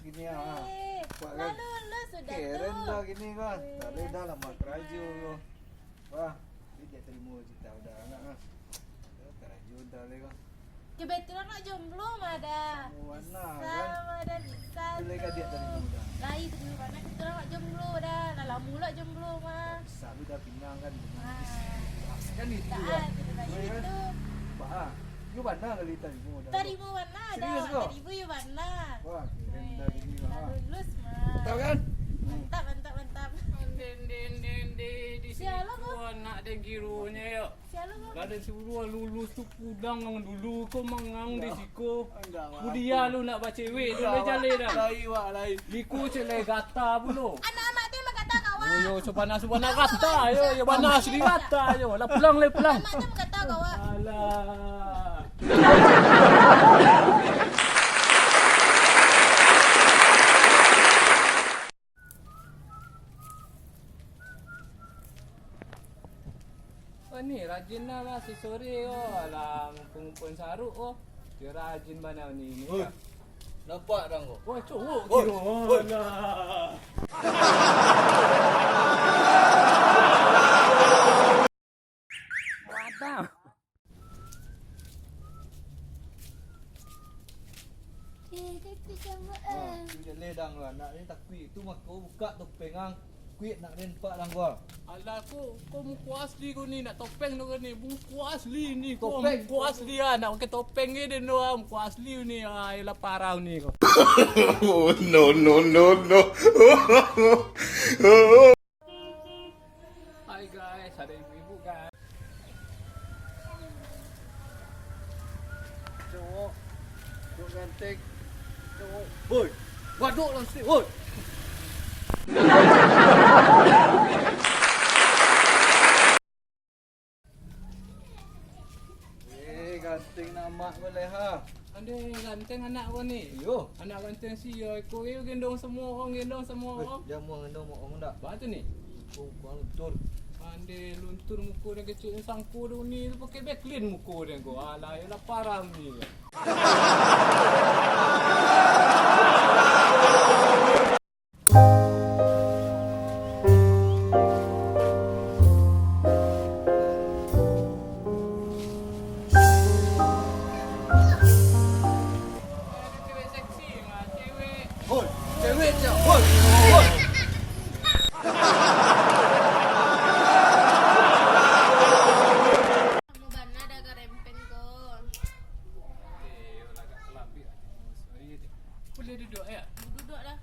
gini ah. Buat Dah kan. lulus sudah Keren tu. dah gini kan. Tak boleh dah lama kerja tu. Wah, dia terima cita udah anak ah. Kerja dah boleh kan. Kebetulan nak jomblo mah dah. Warna kan. Sama dan Lisan. Boleh kan dia terima dah. Lain tu dulu mana kita nak jomblo dah. Dah lama pula jomblo mah. Selalu dah pinang kan. Ah. Kan itu Tak kan. ada lagi Boleh kan? itu. Pak ah. You mana kali terima dah. Terima mana dah. Serius kau? Terima you mana. Wah, keren dah gini Dah lah. lulus mah. Tahu kan? Mantap, mantap, mantap. Den di sini Sialah kau. anak dan gironya ya. Sialu kau. Gak ada suruh lulus tu pudang dulu kau mangang di siku. Enggak. Budia lu nak baca cewek tu le jale dah. Lain wah lain. Liku cele gata pula. Anak-anak tu emang kata kawan. Yo subana gata yo bana asli gata yo. Lah pulang le pulang. Anak tu emang kata kawan. Alah. Oh ni rajin lah masih sore oh. Alah ngumpul saruk oh. Dia rajin mana ni. Oi. Nampak dah kau? Wah cowok Oi, kira. oi. Alah. Wadah. Dia ledang lah. Nak ni tak kuih. Tu mah kau buka topeng ang. Kuih nak rempak dah kau. Alah kau muka asli kau ni nak topeng tu ni. Muka asli ni kau. Topeng. Muka asli ah nak pakai topeng ni dia no muka asli ni ah ialah parau ni kau. Oh, no, no, no, no. Hai guys, ada ibu-ibu guys. Cowok. Cowok ganteng. Cowok. Woi. Waduk lah sikit. Woi. Ganteng nama boleh ha. Ande ganteng anak kau ni. Yo. Anak ganteng si yo kau gendong semua orang, gendong semua orang. Jamu ngendong mak orang dak. Apa tu ni? Kau kau betul. Ande luntur muka dia kecil sangku dia ni tu pakai backlin muka dia kau. Alah ialah parah ni. Cewek seksi mah, cewek. Woi. Cewek je. Woi. Woi. Kamu bana dah garempeng kau. Agak kelabi. Sorry. Boleh duduk ya? Duduk dah.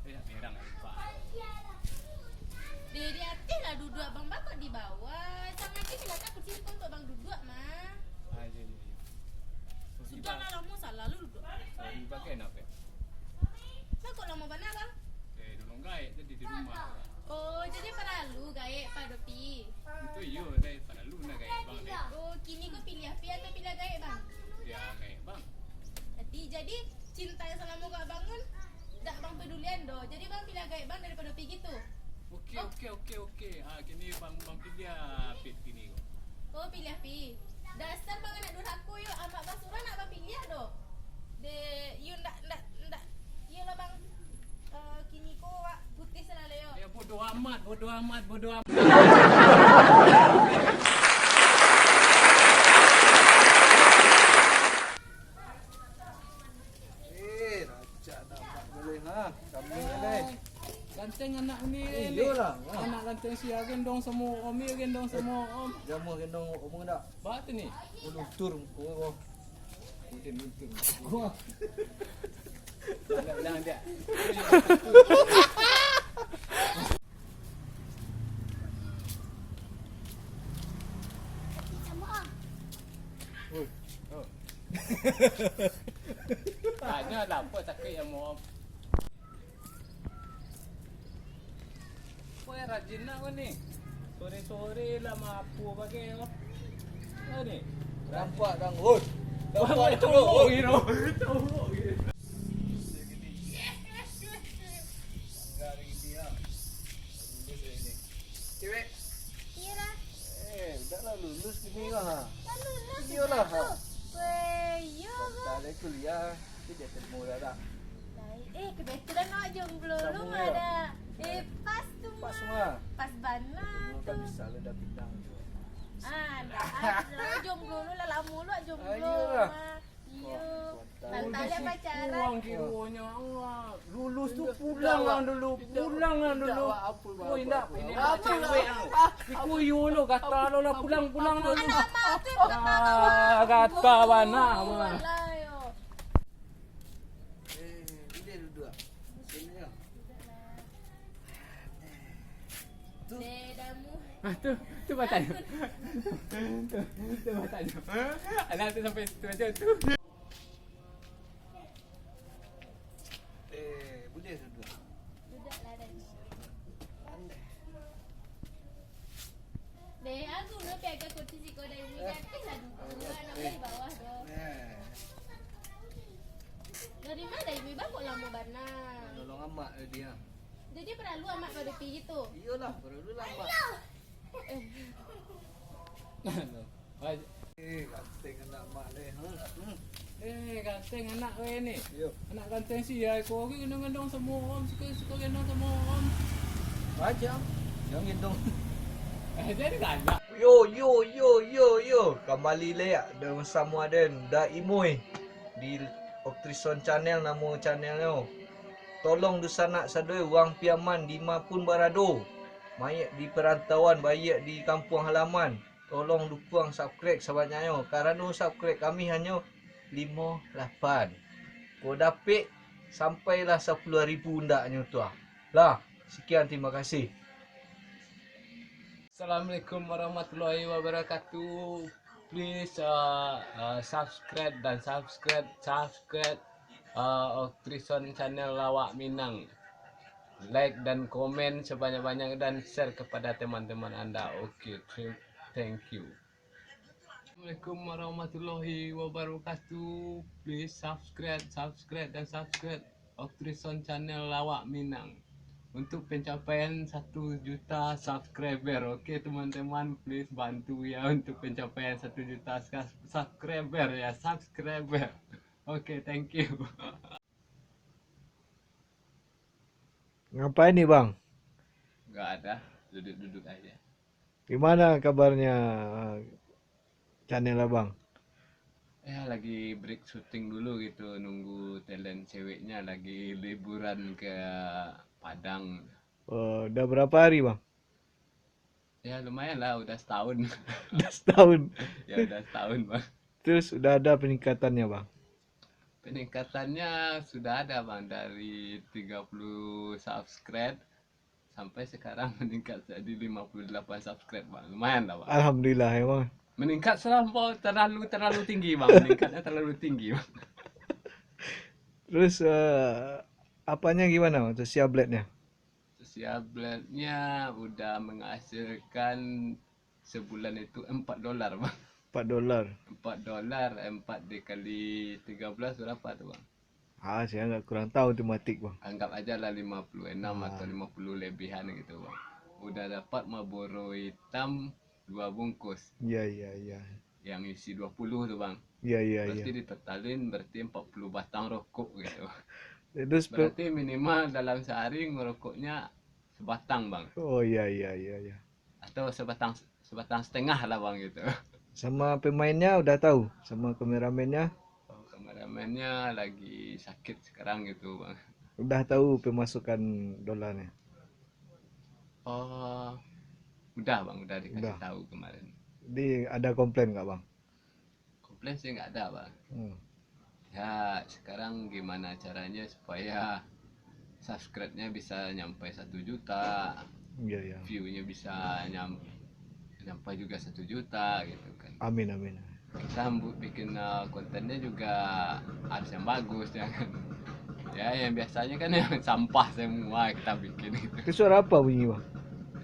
Ya, merang pak. Di atas lah duduk abang bakok di bawah. Sama lagi silakan kursi kau untuk abang duduk mah. Aje ni. Sudah lah lama salah lu duduk. Sorry pakai nak apa? Bakok lama bana bang. Tolong gaib jadi di rumah. Oh, jadi perlu gaek pada pi. Itu yo dai pada lu nak gaib bang dai. Oh, kini kau pilih api atau pilih gaek bang? Ya gaib bang. Jadi cinta yang selama kau bangun tak bang pedulian doh. Jadi bang pilih gaek bang daripada pi gitu. Okey. Ah kini bang pilih pit kini ko. Oh, pilih api. Dasar bang anak durhaka yo amak basura nak bang pilih doh. De you ndak iyalah bang. Kini ko putih selalu yo. Ya bodoh amat. Raja nampak boleh ha. Kami boleh. Ganteng anak ni. Iyalah. Anak ganteng si gendong semua om, gendong semua om. Jamu gendong omong dak. Ba tu ni. Luntur kau. Luntur. Wah. Bilang dia. Woi. Oh. Tanya lah apa sakit yang mau. Kau yang rajin nak kau ni. Sore-sore lah mampu pakai kau. Kau ni. Nampak dah. Woi. Nampak tu. Cowok hero. Cowok hero. Hari ini ha. Cewek. Iyalah. Dah lah lulus gini lah ha. Kan lulus. Iyalah ha. Weh, yo. Tak ada kuliah, dia terima dah tak. Kebetulan awak jomblo lu Sambung nggak ya? ada. Pas tuh Pas mah. semua. Pas banget Lu kan tuh. bisa lu dah bintang juga. Dah ada jomblo lu lah lama lu jomblo. Ayolah. mah. Iya. Kuat. Nanti pacaran. Pulang kironya Allah. Lulus tuh Tidak, pulang tidak, lah dulu. tidak, Pulang lah tidak, dulu. apa, apa, Oh indah, apa, ini apa, nak apa, cewek. Ikuyu lo kata lo lah pulang lo. Anak mau tuh bukan mama. Kata mana mah. Lah yo. Dia duduk. Sini ya. Dedamu. Tu batanya. Tu batanya. Anak tu sampai situ aja tu. Boleh duduk. Duduklah dah. Pandai. Deh, aku nak pergi kursi si kau dari ni kan lah duduk. Nak di bawah doh. Dari mana ibu bapak lama bana? Tolong amak dia. Jadi perlu amak kau depi gitu. Iyalah, perlu lambat. Ganteng anak mak leh. Ganteng anak we ni. Yo. Anak ganteng sih ya. Kau lagi gendong-gendong semua orang. Suka gendong semua orang. Macam. Yang gendong. Jadi kan tak? Yo. Kembali le bersama den Da Imoy di Octrison Channel, nama channelnya. Tolong du sanak sadoi wang piaman di mapun barado. Mayat di perantauan, bayi di kampung halaman. Tolong dukung subscribe sebanyaknya. Karena subscribe kami hanya 58. Kau dapat sampailah 10,000 undaknya tu ah. Lah, sekian terima kasih. Assalamualaikum warahmatullahi wabarakatuh. Please subscribe dan subscribe Octrison Channel Lawak Minang. Like dan komen sebanyak-banyak dan share kepada teman-teman anda. Okay, thank you. Assalamualaikum warahmatullahi wabarakatuh. Please subscribe dan subscribe Octrison Channel Lawak Minang. Untuk pencapaian 1 juta subscriber. Oke teman-teman, please bantu ya untuk pencapaian 1 juta subscriber ya, subscriber. Oke, thank you. Ngapain nih bang? Nggak ada, duduk-duduk aja. Gimana kabarnya channel abang? Ya lagi break syuting dulu gitu, nunggu talent ceweknya lagi liburan ke Padang. Udah berapa hari bang? Ya lumayan lah, udah setahun. Udah setahun. Ya udah setahun bang. Terus udah ada peningkatannya bang? Peningkatannya sudah ada bang, dari 30 subscribe sampai sekarang meningkat jadi 58 subscribe bang. Lumayan lah bang. Alhamdulillah emang. Meningkat terlalu tinggi bang, meningkatnya terlalu tinggi bang. Terus apanya gimana untuk siabletnya? Siabletnya udah menghasilkan sebulan itu $4 bang. $4. $4, 4 dikali 13 berapa tuh bang? Saya nggak kurang tahu tematik bang. Anggap aja lah 56 atau 50 lebihan gitu bang. Udah dapat Marlboro hitam 2 bungkus. Iya. Yang isi 20 tuh bang. Iya. Berarti ditotalin berarti 40 batang rokok gitu. Terus Berarti minimal dalam sehari ngerokoknya sebatang bang. oh iya. Atau sebatang setengah lah bang gitu. Sama pemainnya udah tahu, sama kameramennya Oh, kameramennya lagi sakit sekarang gitu bang. udah tahu pemasukan dolarnya. Oh, udah bang, udah dikasih Udah. tahu kemarin. Ada komplain nggak bang? Komplain sih nggak ada bang. Ya sekarang gimana caranya supaya subscribe-nya bisa nyampe 1 juta, Iya. view-nya bisa nyampe juga 1 juta gitu kan. Amin. Kita bikin kontennya juga harus yang bagus ya kan. Ya yang biasanya kan yang sampah semua kita bikin gitu. Itu suara apa bunyi bang?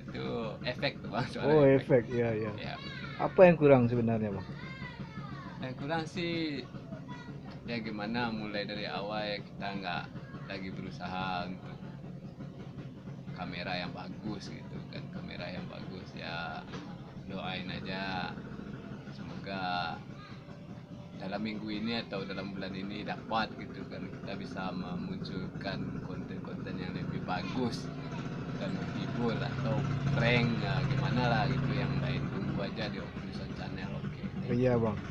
Itu efek tuh bang, suara Oh efek, iya. Ya, Apa yang kurang sebenarnya bang? yang kurang sih ya gimana, mulai dari awal ya kita nggak lagi berusaha untuk kamera yang bagus gitu kan, kamera yang bagus ya, doain aja semoga dalam minggu ini atau dalam bulan ini dapat gitu kan, kita bisa memunculkan konten-konten yang lebih bagus dan menghibur atau prank, gimana lah gitu, yang lain tunggu aja di Optison Channel. Oke. Iya bang.